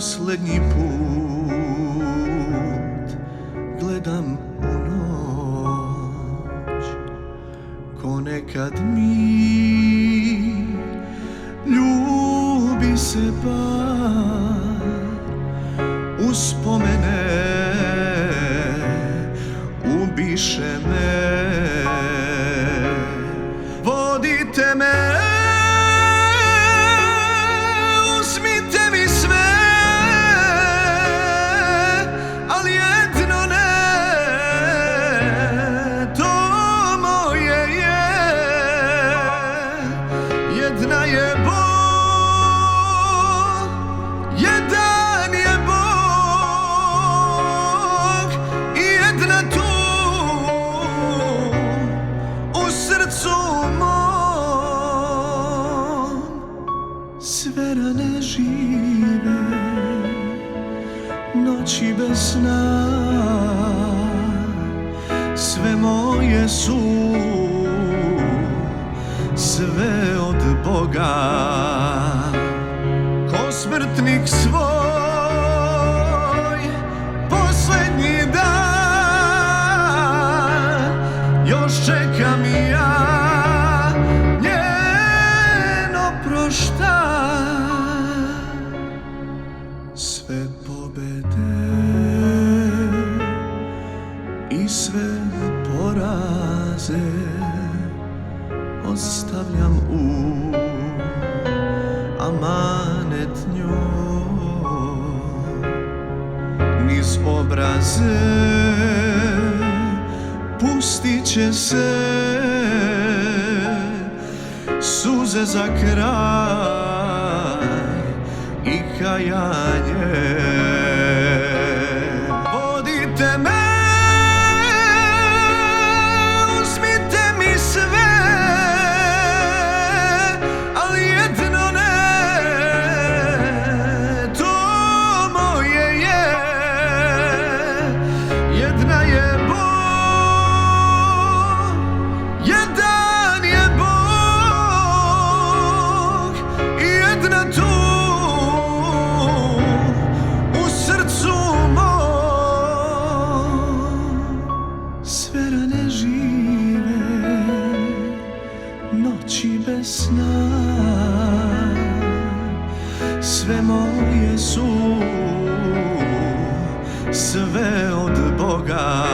posljednji put gledam u noć, ko nekad mi ljubi se bar uspomene ubiše me. Vodite me, uzmite mi sve, ali jedno ne, to moje je. Jedna je Bog, jedan je Bog i jedna tu u srcu mom. Sve rane žive, noći bez sna, sve moje su, sve od Boga. Ko smrtnik svoj posljednji dan još čekam i ja njeno proštaj. Sve pobede i sve poraze ostavljam u amanet njoj. Niz obraze pustit će se suze za kraj i kajanje. Vodite me, uzmite mi sve, ali jedno ne, to moje je. Jedna je Bog, jedan je Bog i jedna tu u srcu mom. Sve rane žive, noći bez sna, sve moje su, sve od Boga.